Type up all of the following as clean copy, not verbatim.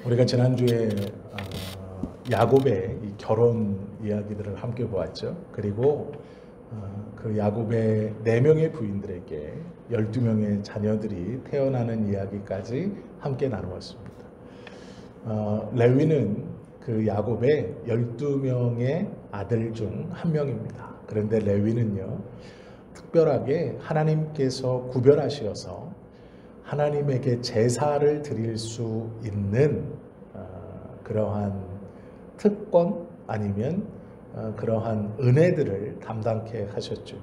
우리가 지난주에 야곱의 이 결혼 이야기들을 함께 보았죠. 그리고 그 야곱의 4명의 부인들에게 12명의 자녀들이 태어나는 이야기까지 함께 나누었습니다. 레위는 그 야곱의 12명의 아들 중 한 명입니다. 그런데 레위는요, 특별하게 하나님께서 구별하시어서 하나님에게 제사를 드릴 수 있는 그러한 특권 아니면 그러한 은혜들을 담당케 하셨죠.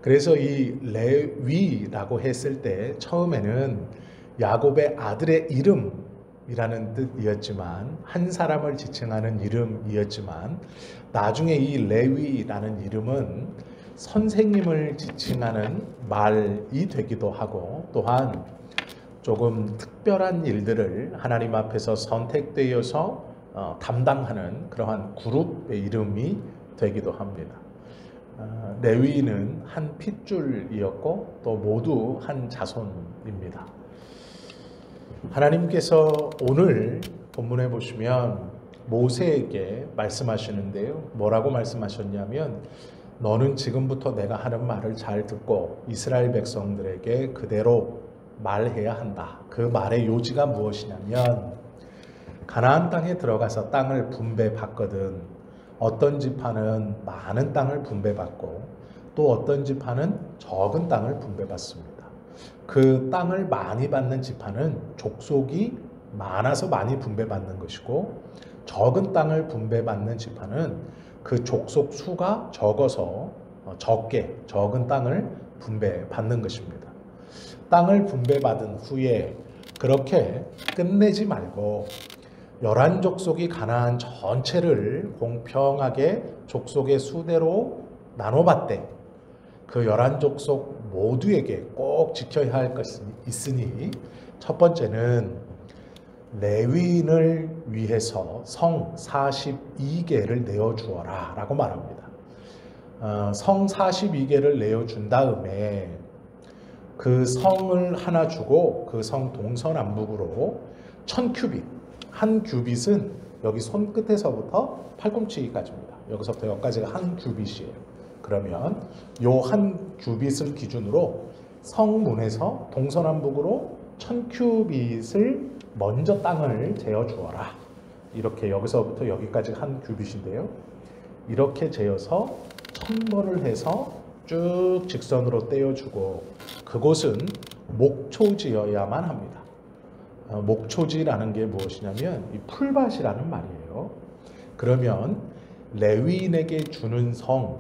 그래서 이 레위라고 했을 때 처음에는 야곱의 아들의 이름이라는 뜻이었지만, 한 사람을 지칭하는 이름이었지만, 나중에 이 레위라는 이름은 선생님을 지칭하는 말이 되기도 하고, 또한 조금 특별한 일들을 하나님 앞에서 선택되어서 담당하는 그러한 그룹의 이름이 되기도 합니다. 레위는 한 핏줄이었고 또 모두 한 자손입니다. 하나님께서 오늘 본문에 보시면 모세에게 말씀하시는데요, 뭐라고 말씀하셨냐면, 너는 지금부터 내가 하는 말을 잘 듣고 이스라엘 백성들에게 그대로 말해야 한다. 그 말의 요지가 무엇이냐면, 가나안 땅에 들어가서 땅을 분배받거든 어떤 지파는 많은 땅을 분배받고 또 어떤 지파는 적은 땅을 분배받습니다. 그 땅을 많이 받는 지파는 족속이 많아서 많이 분배받는 것이고, 적은 땅을 분배받는 지파는 그 족속 수가 적어서 적은 땅을 분배받는 것입니다. 땅을 분배받은 후에 그렇게 끝내지 말고 11족속이 가나안 전체를 공평하게 족속의 수대로 나눠받되 그 11족속 모두에게 꼭 지켜야 할 것이 있으니, 첫 번째는 레위인을 위해서 성 42개를 내어주어라 라고 말합니다. 성 42개를 내어준 다음에 그 성을 하나 주고 그 성 동서남북으로 1000규빗, 한 규빗은 여기 손끝에서부터 팔꿈치까지입니다. 여기서부터 여기까지가 한 규빗이에요. 그러면 요 한 규빗을 기준으로 성문에서 동서남북으로 1000규빗을 먼저 땅을 재어 주어라. 이렇게 여기서부터 여기까지 한 규빗인데요, 이렇게 재어서 1000번을 해서 쭉 직선으로 떼어주고, 그곳은 목초지여야만 합니다. 목초지라는 게 무엇이냐면 이 풀밭이라는 말이에요. 그러면 레위인에게 주는 성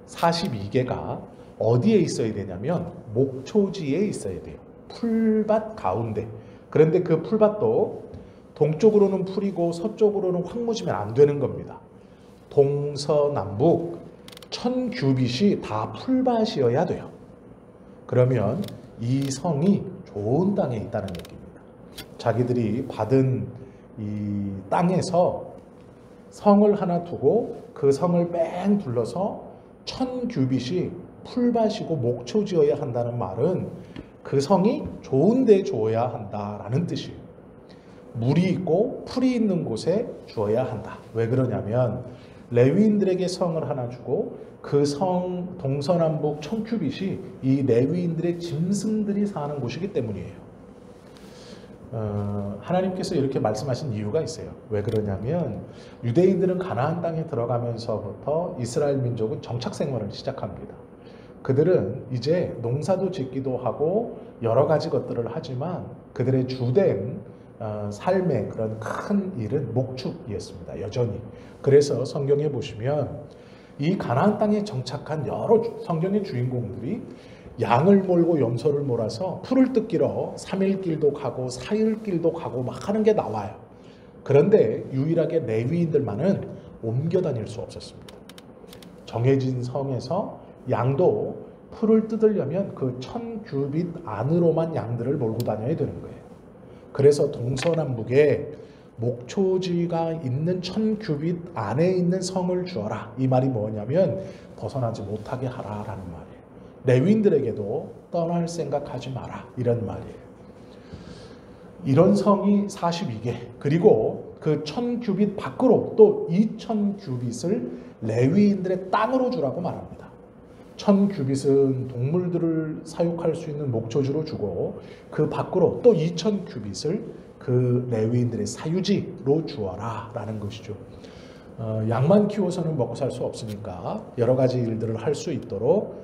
42개가 어디에 있어야 되냐면 목초지에 있어야 돼요. 풀밭 가운데. 그런데 그 풀밭도 동쪽으로는 풀이고 서쪽으로는 황무지면 안 되는 겁니다. 동서남북 1000규빗이 다 풀밭이어야 돼요. 그러면 이 성이 좋은 땅에 있다는 얘기입니다. 자기들이 받은 이 땅에서 성을 하나 두고 그 성을 뺑 둘러서 1000규빗이 풀밭이고 목초지어야 한다는 말은 그 성이 좋은 데 주어야 한다라는 뜻이에요. 물이 있고 풀이 있는 곳에 주어야 한다. 왜 그러냐면 레위인들에게 성을 하나 주고 그 성 동서남북 1000규빗이 이 레위인들의 짐승들이 사는 곳이기 때문이에요. 하나님께서 이렇게 말씀하신 이유가 있어요. 왜 그러냐면 유대인들은 가나안 땅에 들어가면서부터 이스라엘 민족은 정착 생활을 시작합니다. 그들은 이제 농사도 짓기도 하고 여러 가지 것들을 하지만 그들의 주된 삶의 그런 큰 일은 목축이었습니다. 여전히. 그래서 성경에 보시면 이 가나안 땅에 정착한 여러 성경의 주인공들이 양을 몰고 염소를 몰아서 풀을 뜯기러 3일 길도 가고 4일 길도 가고 막 하는 게 나와요. 그런데 유일하게 레위인들만은 옮겨 다닐 수 없었습니다. 정해진 성에서 양도 풀을 뜯으려면 그 1000규빗 안으로만 양들을 몰고 다녀야 되는 거예요. 그래서 동서남북에 목초지가 있는 1000규빗 안에 있는 성을 주어라. 이 말이 뭐냐면 벗어나지 못하게 하라라는 말이에요. 레위인들에게도 떠날 생각하지 마라. 이런 말이에요. 이런 성이 42개, 그리고 그 1000규빗 밖으로 또 2000규빗을 레위인들의 땅으로 주라고 말합니다. 1000규빗은 동물들을 사육할 수 있는 목초지로 주고 그 밖으로 또 2000규빗을 그 레위인들의 사유지로 주어라 라는 것이죠. 양만 키워서는 먹고 살 수 없으니까 여러 가지 일들을 할 수 있도록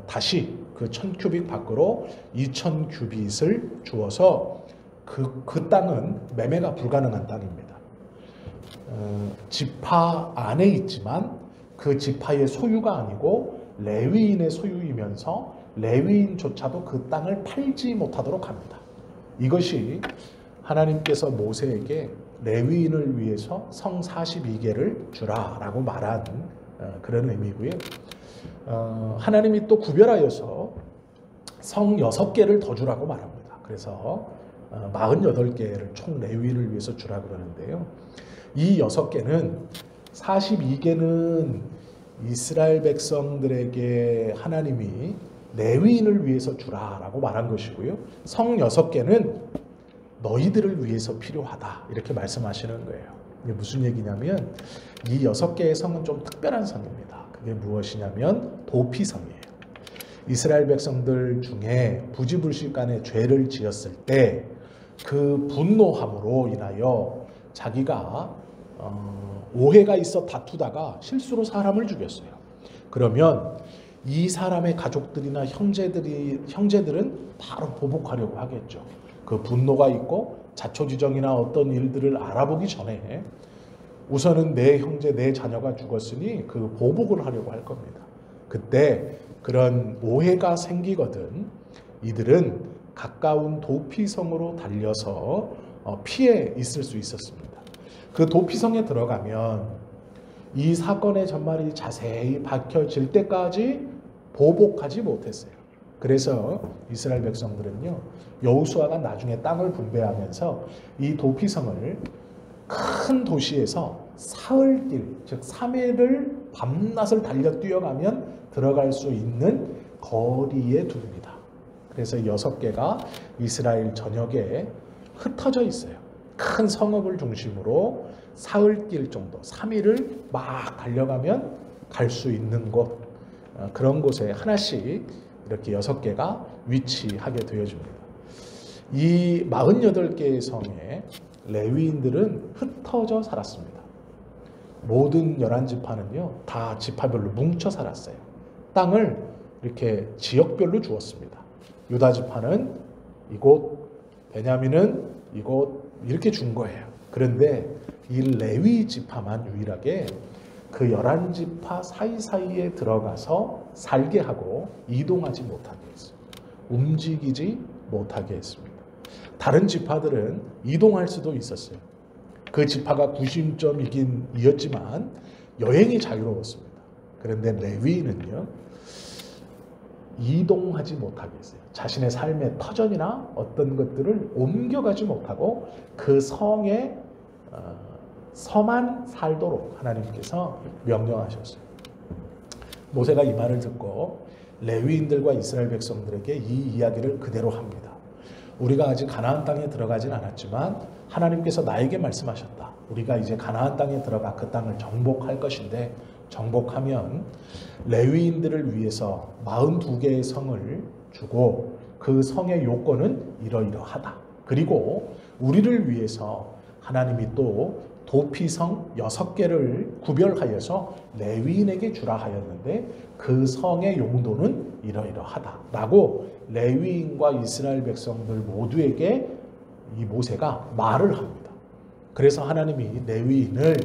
다시 그 1000규빗 밖으로 2000규빗을 주어서 그 땅은 매매가 불가능한 땅입니다. 지파 안에 있지만 그 지파의 소유가 아니고 레위인의 소유이면서 레위인조차도 그 땅을 팔지 못하도록 합니다. 이것이 하나님께서 모세에게 레위인을 위해서 성 42개를 주라라고 말한 그런 의미고요. 하나님이 또 구별하여서 성 6개를 더 주라고 말합니다. 그래서 48개를 총 레위인을 위해서 주라고 그러는데요. 이 6개는 42개는 이스라엘 백성들에게 하나님이 레위인을 위해서 주라라고 말한 것이고요. 성 6개는 너희들을 위해서 필요하다 이렇게 말씀하시는 거예요. 이게 무슨 얘기냐면 이 6개의 성은 좀 특별한 성입니다. 그게 무엇이냐면 도피성이에요. 이스라엘 백성들 중에 부지불식간에 죄를 지었을 때 그 분노함으로 인하여 자기가 오해가 있어 다투다가 실수로 사람을 죽였어요. 그러면 이 사람의 가족들이나 형제들은 바로 보복하려고 하겠죠. 그 분노가 있고 자초지정이나 어떤 일들을 알아보기 전에 우선은 내 형제, 내 자녀가 죽었으니 그 보복을 하려고 할 겁니다. 그때 그런 오해가 생기거든 이들은 가까운 도피성으로 달려서 피해 있을 수 있었습니다. 그 도피성에 들어가면 이 사건의 전말이 자세히 밝혀질 때까지 보복하지 못했어요. 그래서 이스라엘 백성들은요, 여호수아가 나중에 땅을 분배하면서 이 도피성을 큰 도시에서 사흘길, 즉 3일을 밤낮을 달려 뛰어가면 들어갈 수 있는 거리에 둡니다. 그래서 6개가 이스라엘 전역에 흩어져 있어요. 큰 성읍을 중심으로 사흘길 정도, 3일을 막 달려가면 갈 수 있는 곳, 그런 곳에 하나씩 이렇게 6개가 위치하게 되어집니다. 이 48개의 성에 레위인들은 흩어져 살았습니다. 모든 11지파는요, 다 지파별로 뭉쳐 살았어요. 땅을 이렇게 지역별로 주었습니다. 유다 지파는 이곳, 베냐민은 이곳 이렇게 준 거예요. 그런데 이 레위 지파만 유일하게 그 11지파 사이사이에 들어가서 살게 하고 이동하지 못하게 했어요. 움직이지 못하게 했습니다. 다른 지파들은 이동할 수도 있었어요. 그 지파가 구심점이긴 이었지만 여행이 자유로웠습니다. 그런데 레위인은요, 이동하지 못하게 했어요. 자신의 삶의 터전이나 어떤 것들을 옮겨가지 못하고 그 성에 서만 살도록 하나님께서 명령하셨어요. 모세가 이 말을 듣고 레위인들과 이스라엘 백성들에게 이 이야기를 그대로 합니다. 우리가 아직 가나안 땅에 들어가진 않았지만 하나님께서 나에게 말씀하셨다. 우리가 이제 가나안 땅에 들어가 그 땅을 정복할 것인데 정복하면 레위인들을 위해서 42개의 성을 주고 그 성의 요건은 이러이러하다. 그리고 우리를 위해서 하나님이 또 도피성 6개를 구별하여서 레위인에게 주라 하였는데 그 성의 용도는 이러이러하다 라고 레위인과 이스라엘 백성들 모두에게 이 모세가 말을 합니다. 그래서 하나님이 레위인을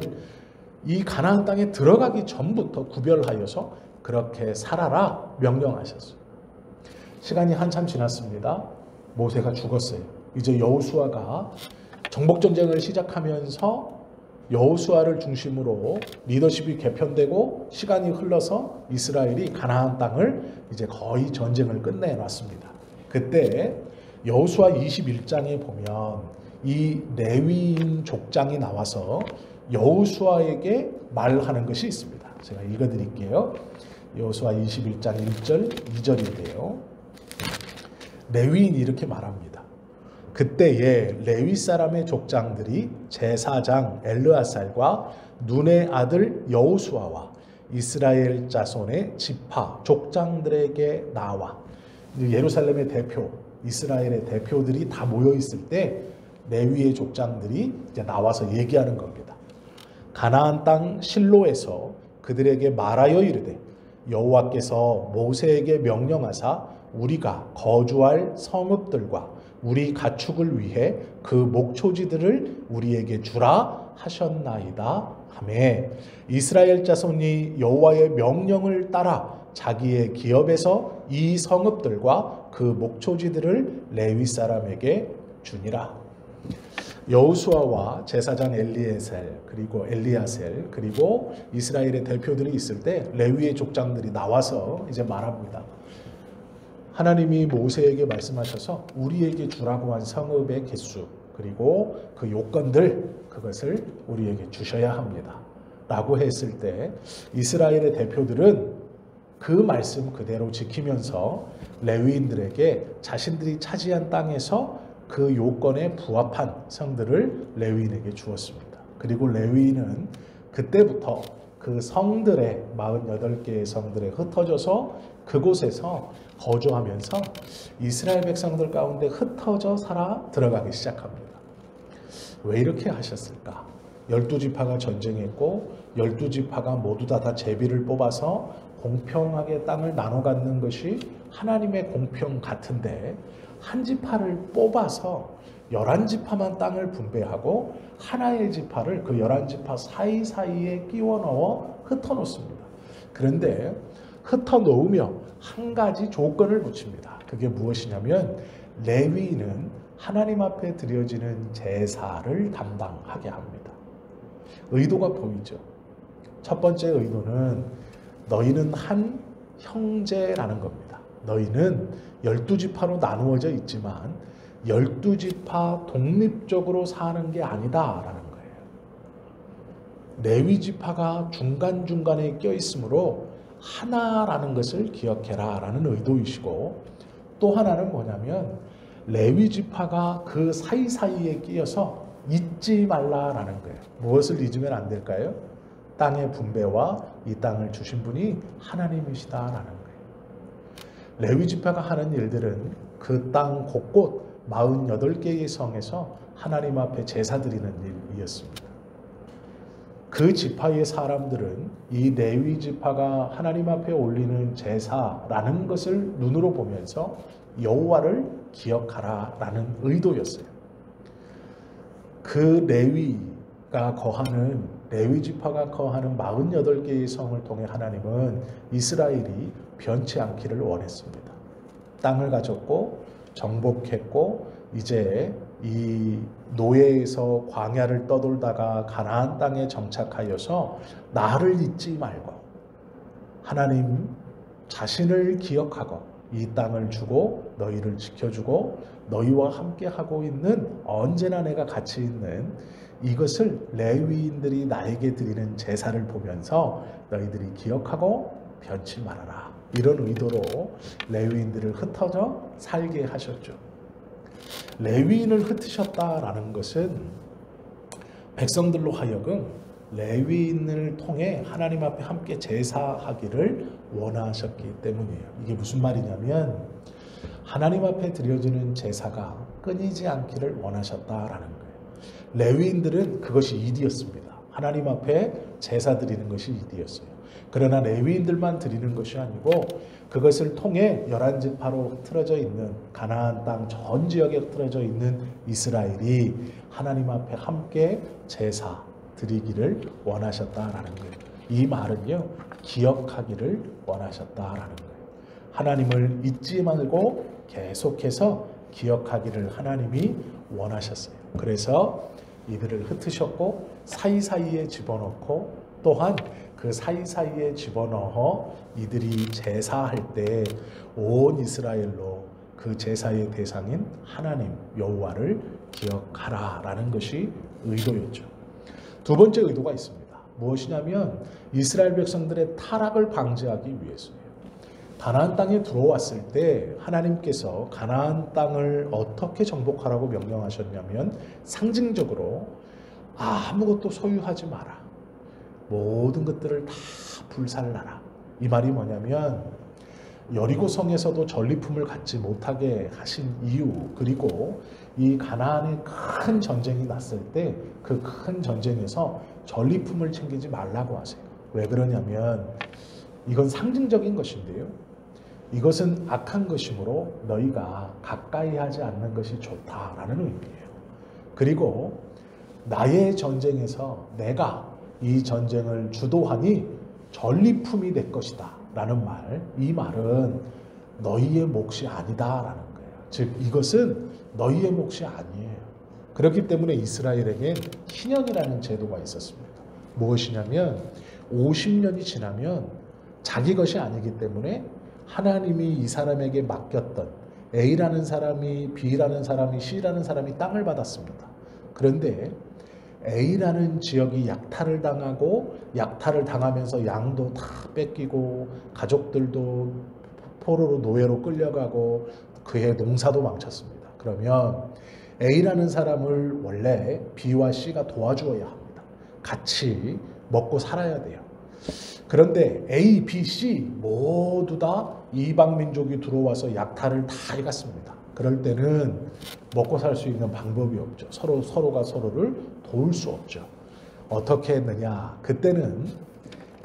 이 가나안 땅에 들어가기 전부터 구별하여서 그렇게 살아라 명령하셨어요. 시간이 한참 지났습니다. 모세가 죽었어요. 이제 여호수아가 정복전쟁을 시작하면서 여호수아를 중심으로 리더십이 개편되고 시간이 흘러서 이스라엘이 가나안 땅을 이제 거의 전쟁을 끝내놨습니다. 그때 여호수아 21장에 보면 이 레위인 족장이 나와서 여호수아에게 말하는 것이 있습니다. 제가 읽어드릴게요. 여호수아 21장 1절 2절인데요. 레위인이 이렇게 말합니다. 그때에 레위 사람의 족장들이 제사장 엘르아살과 눈의 아들 여호수아와 이스라엘 자손의 지파 족장들에게 나와, 예루살렘의 대표, 이스라엘의 대표들이 다 모여 있을 때 레위의 족장들이 이제 나와서 얘기하는 겁니다. 가나안 땅 실로에서 그들에게 말하여 이르되 여호와께서 모세에게 명령하사 우리가 거주할 성읍들과 우리 가축을 위해 그 목초지들을 우리에게 주라 하셨나이다 하매, 이스라엘 자손이 여호와의 명령을 따라 자기의 기업에서 이 성읍들과 그 목초지들을 레위 사람에게 주니라. 여호수아와 제사장 엘리야셀 그리고 이스라엘의 대표들이 있을 때 레위의 족장들이 나와서 이제 말합니다. 하나님이 모세에게 말씀하셔서 우리에게 주라고 한 성읍의 개수 그리고 그 요건들, 그것을 우리에게 주셔야 합니다 라고 했을 때 이스라엘의 대표들은 그 말씀 그대로 지키면서 레위인들에게 자신들이 차지한 땅에서 그 요건에 부합한 성들을 레위인에게 주었습니다. 그리고 레위인은 그때부터 그 성들의 48개의 성들에 흩어져서 그곳에서 거주하면서 이스라엘 백성들 가운데 흩어져 살아 들어가기 시작합니다. 왜 이렇게 하셨을까? 12지파가 전쟁했고 12지파가 모두 다 제비를 뽑아서 공평하게 땅을 나눠 갖는 것이 하나님의 공평 같은데, 한 지파를 뽑아서 11지파만 땅을 분배하고 하나의 지파를 그 11지파 사이사이에 끼워 넣어 흩어 놓습니다. 그런데 흩어 놓으며 한 가지 조건을 붙입니다. 그게 무엇이냐면 레위인은 하나님 앞에 드려지는 제사를 담당하게 합니다. 의도가 보이죠. 첫 번째 의도는 너희는 한 형제라는 겁니다. 너희는 12지파로 나누어져 있지만 12지파 독립적으로 사는 게 아니다라는 거예요. 레위 지파가 중간중간에 껴있으므로 하나라는 것을 기억해라 라는 의도이시고, 또 하나는 뭐냐면 레위 지파가 그 사이사이에 끼어서 잊지 말라라는 거예요. 무엇을 잊으면 안 될까요? 땅의 분배와 이 땅을 주신 분이 하나님이시다라는 거예요. 레위 지파가 하는 일들은 그 땅 곳곳 48개의 성에서 하나님 앞에 제사 드리는 일이었습니다. 그 지파의 사람들은 이 레위 지파가 하나님 앞에 올리는 제사라는 것을 눈으로 보면서 여호와를 기억하라라는 의도였어요. 그 레위가 거하는, 레위 지파가 거하는 48개의 성을 통해 하나님은 이스라엘이 변치 않기를 원했습니다. 땅을 가졌고 정복했고 이제 이 노예에서 광야를 떠돌다가 가나안 땅에 정착하여서 나를 잊지 말고 하나님 자신을 기억하고 이 땅을 주고 너희를 지켜주고 너희와 함께 하고 있는, 언제나 내가 같이 있는 이것을 레위인들이 나에게 드리는 제사를 보면서 너희들이 기억하고 변치 말아라, 이런 의도로 레위인들을 흩어져 살게 하셨죠. 레위인을 흩으셨다라는 것은 백성들로 하여금 레위인을 통해 하나님 앞에 함께 제사하기를 원하셨기 때문이에요. 이게 무슨 말이냐면 하나님 앞에 드려지는 제사가 끊이지 않기를 원하셨다라는 거예요. 레위인들은 그것이 일이었습니다. 하나님 앞에 제사 드리는 것이 일이었어요. 그러나 레위인들만 드리는 것이 아니고 그것을 통해 11지파로 흩어져 있는 가나안 땅 전 지역에 흩어져 있는 이스라엘이 하나님 앞에 함께 제사 드리기를 원하셨다라는 거예요. 이 말은요, 기억하기를 원하셨다라는 거예요. 하나님을 잊지 말고 계속해서 기억하기를 하나님이 원하셨어요. 그래서 이들을 흩으셨고 사이사이에 집어넣고, 또한 그 사이사이에 집어넣어 이들이 제사할 때 온 이스라엘로 그 제사의 대상인 하나님 여호와를 기억하라라는 것이 의도였죠. 두 번째 의도가 있습니다. 무엇이냐면 이스라엘 백성들의 타락을 방지하기 위해서예요. 가나안 땅에 들어왔을 때 하나님께서 가나안 땅을 어떻게 정복하라고 명령하셨냐면 상징적으로 아무것도 소유하지 마라. 모든 것들을 다 불살라라. 이 말이 뭐냐면 여리고성에서도 전리품을 갖지 못하게 하신 이유, 그리고 이 가나안에 큰 전쟁이 났을 때 그 큰 전쟁에서 전리품을 챙기지 말라고 하세요. 왜 그러냐면 이건 상징적인 것인데요. 이것은 악한 것이므로 너희가 가까이 하지 않는 것이 좋다라는 의미예요. 그리고 나의 전쟁에서 내가 이 전쟁을 주도하니 전리품이 내 것이다 라는 말, 이 말은 너희의 몫이 아니다라는 거예요. 즉 이것은 너희의 몫이 아니에요. 그렇기 때문에 이스라엘에게 희년이라는 제도가 있었습니다. 무엇이냐면 50년이 지나면 자기 것이 아니기 때문에 하나님이 이 사람에게 맡겼던 A라는 사람이 B라는 사람이 C라는 사람이 땅을 받았습니다. 그런데 A라는 지역이 약탈을 당하고 약탈을 당하면서 양도 다 뺏기고 가족들도 포로로 노예로 끌려가고 그의 농사도 망쳤습니다. 그러면 A라는 사람을 원래 B와 C가 도와주어야 합니다. 같이 먹고 살아야 돼요. 그런데 A, B, C 모두 다 이방 민족이 들어와서 약탈을 다 해갔습니다. 그럴 때는 먹고 살 수 있는 방법이 없죠. 서로가 서로를 도울 수 없죠. 어떻게 했느냐? 그때는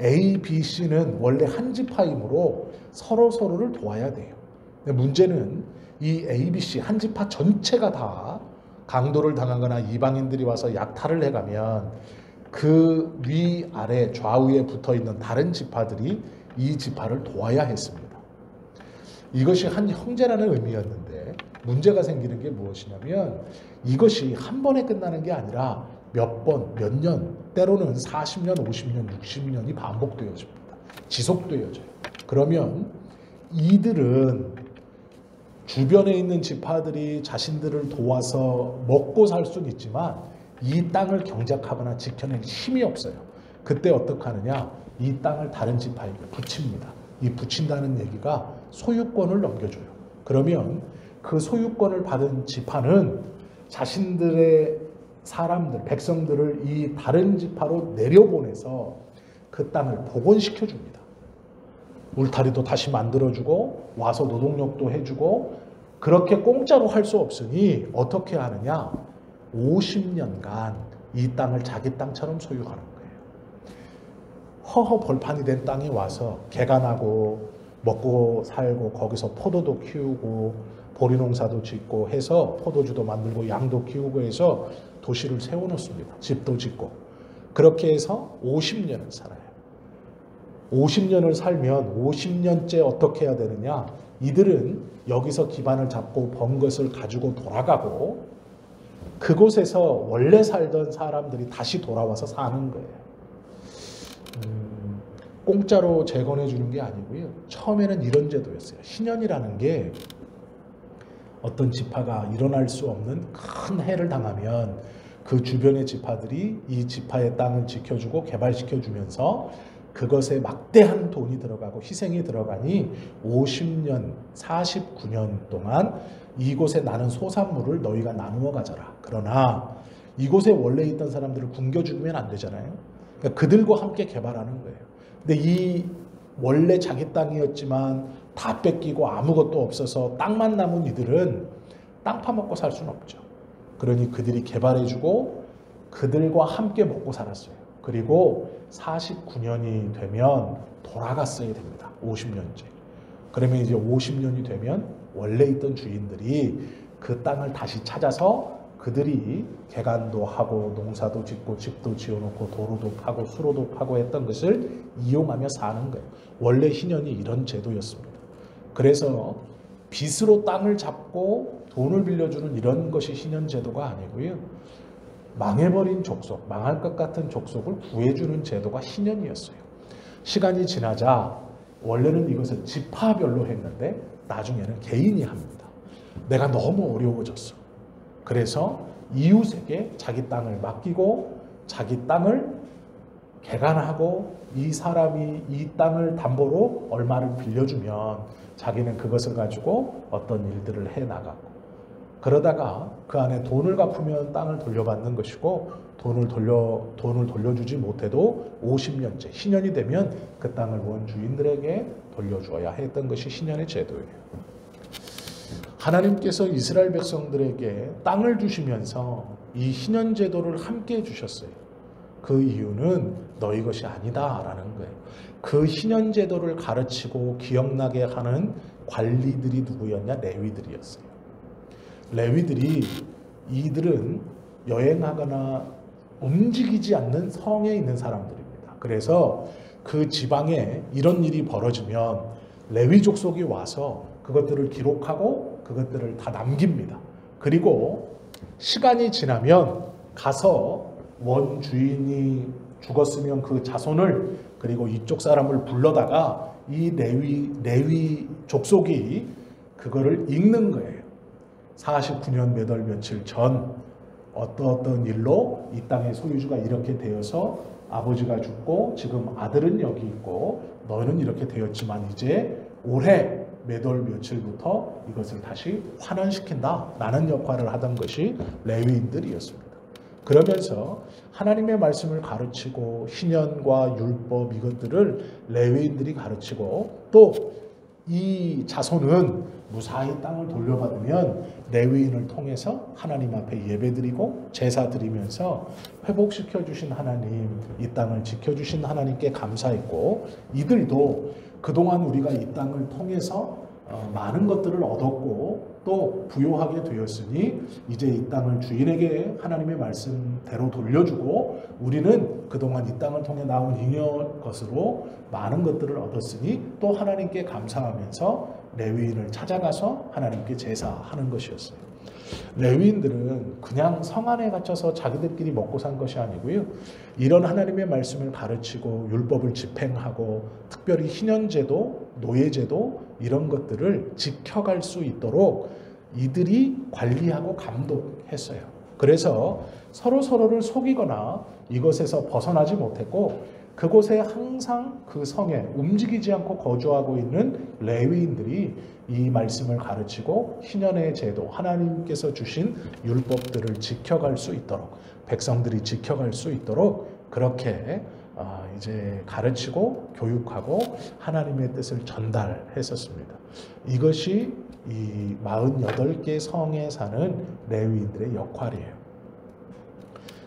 A, B, C는 원래 한 지파이므로 서로를 도와야 돼요. 근데 문제는 이 A, B, C 한 지파 전체가 다 강도를 당하거나 이방인들이 와서 약탈을 해가면 그 위아래 좌우에 붙어있는 다른 지파들이 이 지파를 도와야 했습니다. 이것이 한 형제라는 의미였는데 문제가 생기는 게 무엇이냐면 이것이 한 번에 끝나는 게 아니라 몇 번, 몇 년, 때로는 40년, 50년, 60년이 반복되어집니다. 지속되어져요. 그러면 이들은 주변에 있는 지파들이 자신들을 도와서 먹고 살 수는 있지만 이 땅을 경작하거나 지켜낼 힘이 없어요. 그때 어떻게 하느냐? 이 땅을 다른 지파에게 붙입니다. 이 붙인다는 얘기가 소유권을 넘겨줘요. 그러면 그 소유권을 받은 지파는 자신들의 사람들, 백성들을 이 다른 지파로 내려보내서 그 땅을 복원시켜줍니다. 울타리도 다시 만들어주고 와서 노동력도 해주고 그렇게 공짜로 할 수 없으니 어떻게 하느냐? 50년간 이 땅을 자기 땅처럼 소유하는 거예요. 허허 벌판이 된 땅에 와서 개가 나고 먹고 살고 거기서 포도도 키우고 보리농사도 짓고 해서 포도주도 만들고 양도 키우고 해서 도시를 세워놓습니다. 집도 짓고 그렇게 해서 50년을 살아요. 50년을 살면 50년째 어떻게 해야 되느냐? 이들은 여기서 기반을 잡고 번 것을 가지고 돌아가고 그곳에서 원래 살던 사람들이 다시 돌아와서 사는 거예요. 공짜로 재건해 주는 게 아니고요. 처음에는 이런 제도였어요. 희년이라는 게 어떤 지파가 일어날 수 없는 큰 해를 당하면 그 주변의 지파들이 이 지파의 땅을 지켜주고 개발시켜주면서 그것에 막대한 돈이 들어가고 희생이 들어가니 50년, 49년 동안 이곳에 나는 소산물을 너희가 나누어 가져라. 그러나 이곳에 원래 있던 사람들을 굶겨 죽이면 안 되잖아요. 그러니까 그들과 함께 개발하는 거예요. 근데 이 원래 자기 땅이었지만 다 뺏기고 아무것도 없어서 땅만 남은 이들은 땅 파먹고 살 수는 없죠. 그러니 그들이 개발해주고 그들과 함께 먹고 살았어요. 그리고 49년이 되면 돌아갔어야 됩니다. 50년째. 그러면 이제 50년이 되면 원래 있던 주인들이 그 땅을 다시 찾아서 그들이 개간도 하고 농사도 짓고 집도 지어놓고 도로도 파고 수로도 파고 했던 것을 이용하며 사는 거예요. 원래 희년이 이런 제도였습니다. 그래서 빚으로 땅을 잡고 돈을 빌려주는 이런 것이 희년 제도가 아니고요. 망해버린 족속, 망할 것 같은 족속을 구해주는 제도가 희년이었어요. 시간이 지나자 원래는 이것을 지파별로 했는데 나중에는 개인이 합니다. 내가 너무 어려워졌어. 그래서 이웃에게 자기 땅을 맡기고 자기 땅을 개간하고 이 사람이 이 땅을 담보로 얼마를 빌려주면 자기는 그것을 가지고 어떤 일들을 해나가고, 그러다가 그 안에 돈을 갚으면 땅을 돌려받는 것이고, 돈을 돌려주지 못해도 50년째, 신년이 되면 그 땅을 원주인들에게 돌려주어야 했던 것이 신년의 제도예요. 하나님께서 이스라엘 백성들에게 땅을 주시면서 이 신년 제도를 함께 주셨어요. 그 이유는 너희 것이 아니다라는 거예요. 그 신년 제도를 가르치고 기억나게 하는 관리들이 누구였냐? 레위들이었어요. 레위들이, 이들은 여행하거나 움직이지 않는 성에 있는 사람들입니다. 그래서 그 지방에 이런 일이 벌어지면 레위 족속이 와서 그것들을 기록하고 그것들을 다 남깁니다. 그리고 시간이 지나면 가서 원주인이 죽었으면 그 자손을, 그리고 이쪽 사람을 불러다가 이 레위 족속이 그거를 읽는 거예요. 49년 몇 월 며칠 전 어떤 일로 이 땅의 소유주가 이렇게 되어서 아버지가 죽고 지금 아들은 여기 있고 너는 이렇게 되었지만 이제 올해 몇 월 며칠부터 이것을 다시 환원시킨다 라는 역할을 하던 것이 레위인들이었습니다. 그러면서 하나님의 말씀을 가르치고 신년과 율법 이것들을 레위인들이 가르치고, 또 이 자손은 무사히 땅을 돌려받으면 레위인을 통해서 하나님 앞에 예배드리고 제사 드리면서 회복시켜 주신 하나님, 이 땅을 지켜주신 하나님께 감사했고, 이들도 그동안 우리가 이 땅을 통해서 많은 것들을 얻었고 또 부요하게 되었으니 이제 이 땅을 주인에게 하나님의 말씀대로 돌려주고, 우리는 그동안 이 땅을 통해 나온 잉여 것으로 많은 것들을 얻었으니 또 하나님께 감사하면서 레위인을 찾아가서 하나님께 제사하는 것이었어요. 레위인들은 그냥 성 안에 갇혀서 자기들끼리 먹고 산 것이 아니고요, 이런 하나님의 말씀을 가르치고 율법을 집행하고 특별히 희년제도, 노예제도 이런 것들을 지켜갈 수 있도록 이들이 관리하고 감독했어요. 그래서 서로를 속이거나 이것에서 벗어나지 못했고, 그곳에 항상 그 성에 움직이지 않고 거주하고 있는 레위인들이 이 말씀을 가르치고 희년의 제도, 하나님께서 주신 율법들을 지켜갈 수 있도록, 백성들이 지켜갈 수 있도록 그렇게 이제 가르치고 교육하고 하나님의 뜻을 전달했었습니다. 이것이 이 48개 성에 사는 레위인들의 역할이에요.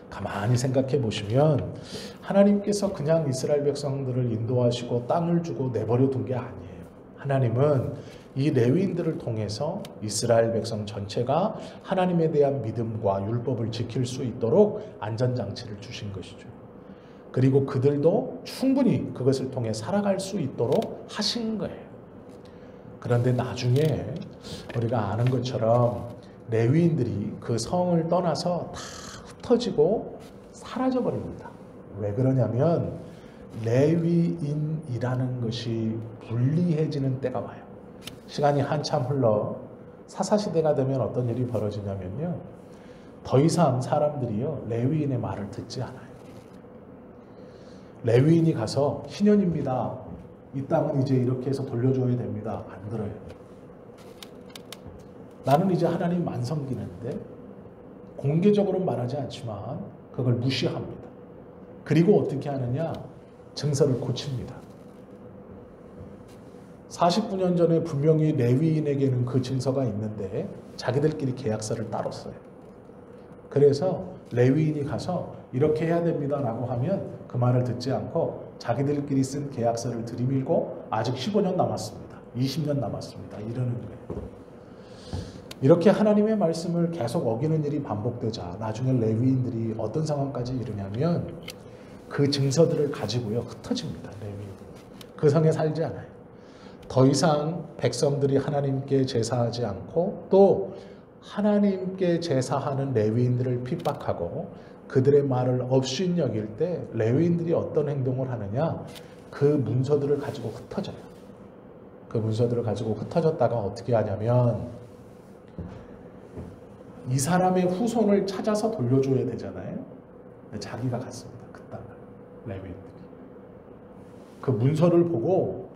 가만히 생각해 보시면 하나님께서 그냥 이스라엘 백성들을 인도하시고 땅을 주고 내버려 둔 게 아니에요. 하나님은 이 레위인들을 통해서 이스라엘 백성 전체가 하나님에 대한 믿음과 율법을 지킬 수 있도록 안전장치를 주신 것이죠. 그리고 그들도 충분히 그것을 통해 살아갈 수 있도록 하신 거예요. 그런데 나중에 우리가 아는 것처럼 레위인들이 그 성을 떠나서 다 흩어지고 사라져 버립니다. 왜 그러냐면 레위인이라는 것이 불리해지는 때가 와요. 시간이 한참 흘러 사사시대가 되면 어떤 일이 벌어지냐면요, 더 이상 사람들이요 레위인의 말을 듣지 않아요. 레위인이 가서 신년입니다, 이 땅은 이제 이렇게 해서 돌려줘야 됩니다, 안 들어요. 나는 이제 하나님 안 섬기는데, 공개적으로는 말하지 않지만 그걸 무시합니다. 그리고 어떻게 하느냐? 증서를 고칩니다. 49년 전에 분명히 레위인에게는 그 증서가 있는데 자기들끼리 계약서를 따로 써요. 그래서 레위인이 가서 이렇게 해야 됩니다 라고 하면 그 말을 듣지 않고 자기들끼리 쓴 계약서를 들이밀고 아직 15년 남았습니다, 20년 남았습니다 이러는 거예요. 이렇게 하나님의 말씀을 계속 어기는 일이 반복되자 나중에 레위인들이 어떤 상황까지 이르냐면 그 증서들을 가지고요 흩어집니다. 레위인 그 성에 살지 않아요. 더 이상 백성들이 하나님께 제사하지 않고 또 하나님께 제사하는 레위인들을 핍박하고 그들의 말을 업신여길 때 레위인들이 어떤 행동을 하느냐, 그 문서들을 가지고 흩어져요. 그 문서들을 가지고 흩어졌다가 어떻게 하냐면 이 사람의 후손을 찾아서 돌려줘야 되잖아요. 근데 자기가 갔습니다. 그 땅을. 레위인들이. 그 문서를 보고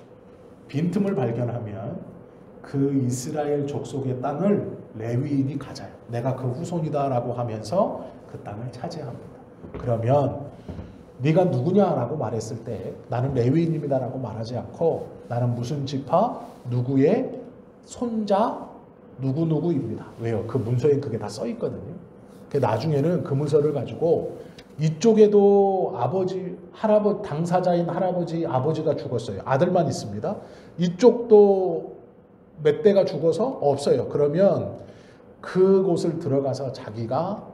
빈틈을 발견하면 그 이스라엘 족속의 땅을 레위인이 가져요. 내가 그 후손이다라고 하면서 그 땅을 차지합니다. 그러면 네가 누구냐라고 말했을 때 나는 레위인입니다라고 말하지 않고 나는 무슨 지파 누구의 손자 누구누구입니다. 왜요? 그 문서에 그게 다 써 있거든요. 나중에는 그 문서를 가지고 이쪽에도 아버지, 할아버지, 당사자인 할아버지, 아버지가 죽었어요. 아들만 있습니다. 이쪽도 몇 대가 죽어서 없어요. 그러면 그곳을 들어가서 자기가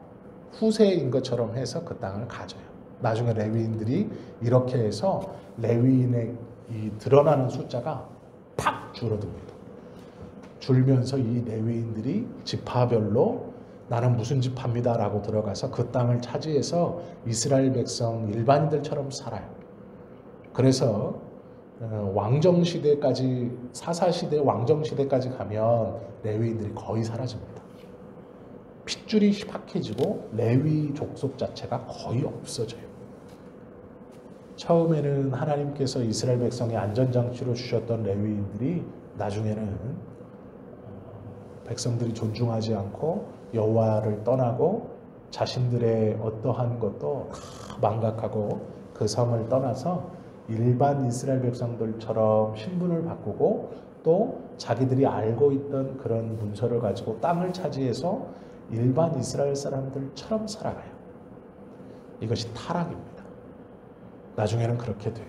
후세인 것처럼 해서 그 땅을 가져요. 나중에 레위인들이 이렇게 해서 레위인의 이 드러나는 숫자가 팍 줄어듭니다. 줄면서 이 레위인들이 지파별로 나는 무슨 지파입니다 라고 들어가서 그 땅을 차지해서 이스라엘 백성 일반인들처럼 살아요. 그래서 왕정시대까지, 사사시대 왕정시대까지 가면 레위인들이 거의 사라집니다. 핏줄이 희박해지고 레위 족속 자체가 거의 없어져요. 처음에는 하나님께서 이스라엘 백성의 안전장치로 주셨던 레위인들이 나중에는 백성들이 존중하지 않고 여호와를 떠나고 자신들의 어떠한 것도 다 망각하고 그 성을 떠나서 일반 이스라엘 백성들처럼 신분을 바꾸고 또 자기들이 알고 있던 그런 문서를 가지고 땅을 차지해서 일반 이스라엘 사람들처럼 살아가요. 이것이 타락입니다. 나중에는 그렇게 돼요.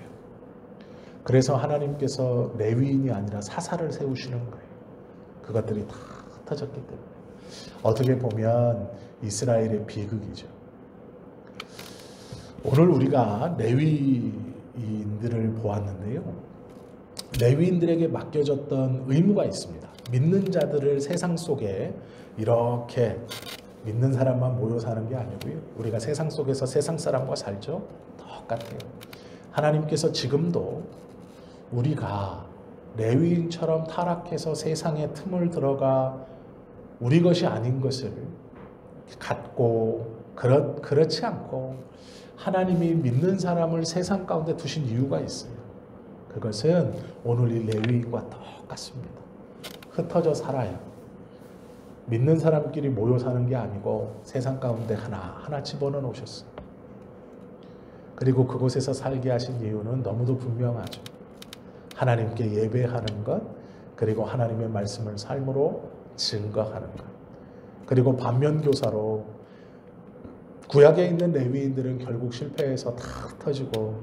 그래서 하나님께서 레위인이 아니라 사사를 세우시는 거예요. 그것들이 다 흩어졌기 때문에. 어떻게 보면 이스라엘의 비극이죠. 오늘 우리가 레위인들을 보았는데요. 레위인들에게 맡겨졌던 의무가 있습니다. 믿는 자들을 세상 속에 이렇게 믿는 사람만 모여 사는 게 아니고요. 우리가 세상 속에서 세상 사람과 살죠. 똑같아요. 하나님께서 지금도 우리가 레위인처럼 타락해서 세상의 틈을 들어가 우리 것이 아닌 것을 갖고 그렇지 않고 하나님이 믿는 사람을 세상 가운데 두신 이유가 있어요. 그것은 오늘 이 레위인과 똑같습니다. 흩어져 살아요. 믿는 사람끼리 모여 사는 게 아니고 세상 가운데 하나하나 집어넣어 놓으셨어요. 그리고 그곳에서 살게 하신 이유는 너무도 분명하죠. 하나님께 예배하는 것, 그리고 하나님의 말씀을 삶으로 증거하는 것. 그리고 반면교사로 구약에 있는 레위인들은 결국 실패해서 다 흩어지고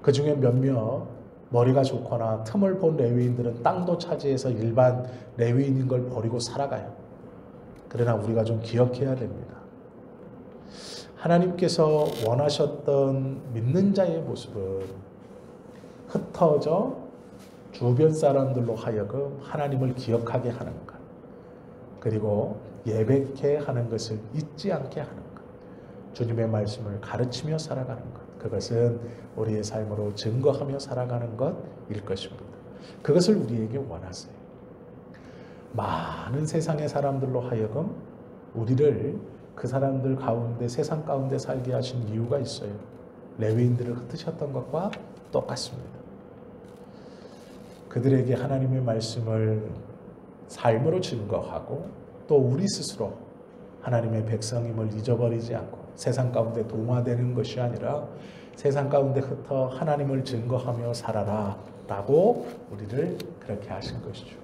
그 중에 몇몇 머리가 좋거나 틈을 본 레위인들은 땅도 차지해서 일반 레위인인 걸 버리고 살아가요. 그러나 우리가 좀 기억해야 됩니다. 하나님께서 원하셨던 믿는 자의 모습은 흩어져 주변 사람들로 하여금 하나님을 기억하게 하는 것, 그리고 예배케 하는 것을 잊지 않게 하는 것, 주님의 말씀을 가르치며 살아가는 것, 그것은 우리의 삶으로 증거하며 살아가는 것일 것입니다. 그것을 우리에게 원하세요. 많은 세상의 사람들로 하여금 우리를 그 사람들 가운데, 세상 가운데 살게 하신 이유가 있어요. 레위인들을 흩으셨던 것과 똑같습니다. 그들에게 하나님의 말씀을 삶으로 증거하고 또 우리 스스로 하나님의 백성임을 잊어버리지 않고 세상 가운데 동화되는 것이 아니라 세상 가운데 흩어 하나님을 증거하며 살아라 라고 우리를 그렇게 하신 것이죠.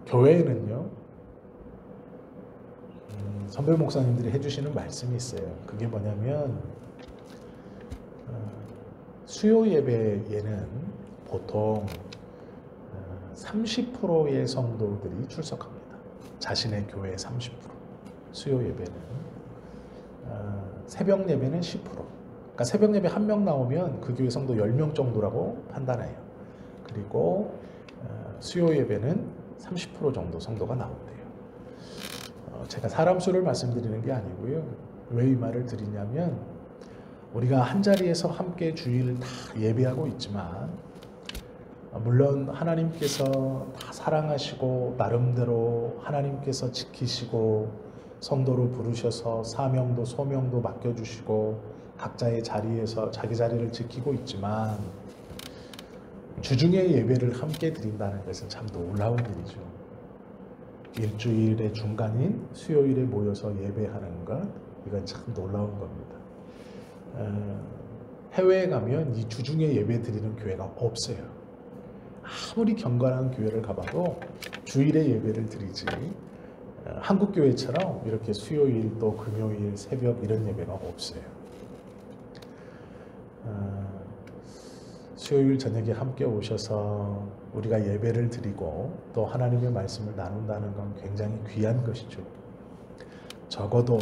교회에는요, 선배 목사님들이 해주시는 말씀이 있어요. 그게 뭐냐면 수요 예배에는 보통 30%의 성도들이 출석합니다. 자신의 교회의 30%. 수요 예배는 새벽 예배는 10%. 그러니까 새벽 예배 한 명 나오면 그 교회 성도 10명 정도라고 판단해요. 그리고 수요 예배는 30% 정도 성도가 나온대요. 제가 사람 수를 말씀드리는 게 아니고요. 왜 이 말을 드리냐면 우리가 한자리에서 함께 주일을 다 예배하고 있지만 물론 하나님께서 다 사랑하시고 나름대로 하나님께서 지키시고 성도로 부르셔서 사명도 소명도 맡겨주시고 각자의 자리에서 자기 자리를 지키고 있지만 주중에 예배를 함께 드린다는 것은 참 놀라운 일이죠. 일주일의 중간인 수요일에 모여서 예배하는 것, 이건 참 놀라운 겁니다. 해외에 가면 이 주중에 예배 드리는 교회가 없어요. 아무리 경건한 교회를 가봐도 주일에 예배를 드리지 한국 교회처럼 이렇게 수요일 또 금요일 새벽 이런 예배가 없어요. 수요일 저녁에 함께 오셔서 우리가 예배를 드리고 또 하나님의 말씀을 나눈다는 건 굉장히 귀한 것이죠. 적어도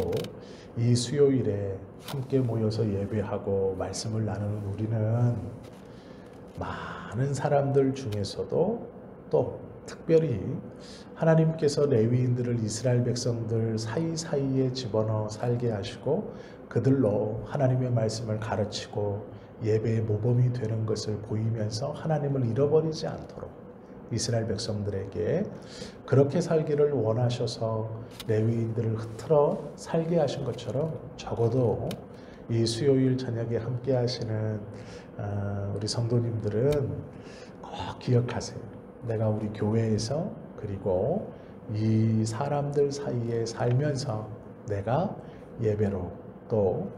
이 수요일에 함께 모여서 예배하고 말씀을 나누는 우리는 많은 사람들 중에서도 또 특별히 하나님께서 레위인들을 이스라엘 백성들 사이사이에 집어넣어 살게 하시고 그들로 하나님의 말씀을 가르치고 예배의 모범이 되는 것을 보이면서 하나님을 잃어버리지 않도록 이스라엘 백성들에게 그렇게 살기를 원하셔서 레위인들을 흐트러 살게 하신 것처럼 적어도 이 수요일 저녁에 함께 하시는 우리 성도님들은 꼭 기억하세요. 내가 우리 교회에서 그리고 이 사람들 사이에 살면서 내가 예배로 또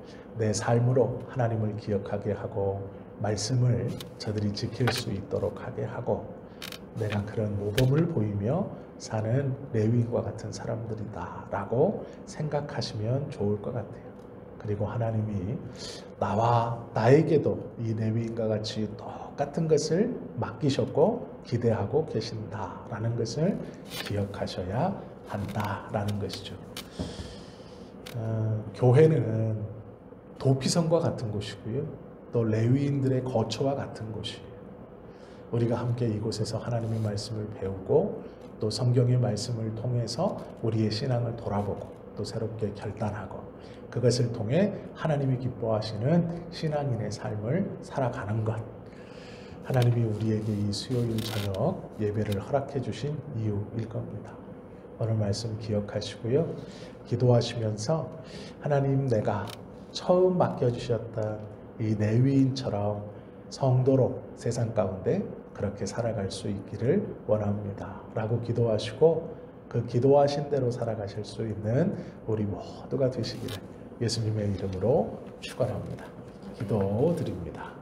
내 삶으로 하나님을 기억하게 하고 말씀을 저들이 지킬 수 있도록 하게 하고 내가 그런 모범을 보이며 사는 레위인과 같은 사람들이다 라고 생각하시면 좋을 것 같아요. 그리고 하나님이 나에게도 이 레위인과 같이 똑같은 것을 맡기셨고 기대하고 계신다라는 것을 기억하셔야 한다라는 것이죠. 교회는 도피성과 같은 곳이고요. 또 레위인들의 거처와 같은 곳이에요. 우리가 함께 이곳에서 하나님의 말씀을 배우고 또 성경의 말씀을 통해서 우리의 신앙을 돌아보고 또 새롭게 결단하고 그것을 통해 하나님이 기뻐하시는 신앙인의 삶을 살아가는 것. 하나님이 우리에게 이 수요일 저녁 예배를 허락해 주신 이유일 겁니다. 오늘 말씀 기억하시고요. 기도하시면서 하나님 내가 처음 맡겨주셨던 이 레위인처럼 성도로 세상 가운데 그렇게 살아갈 수 있기를 원합니다. 라고 기도하시고 그 기도하신 대로 살아가실 수 있는 우리 모두가 되시기를 예수님의 이름으로 축원합니다. 기도드립니다.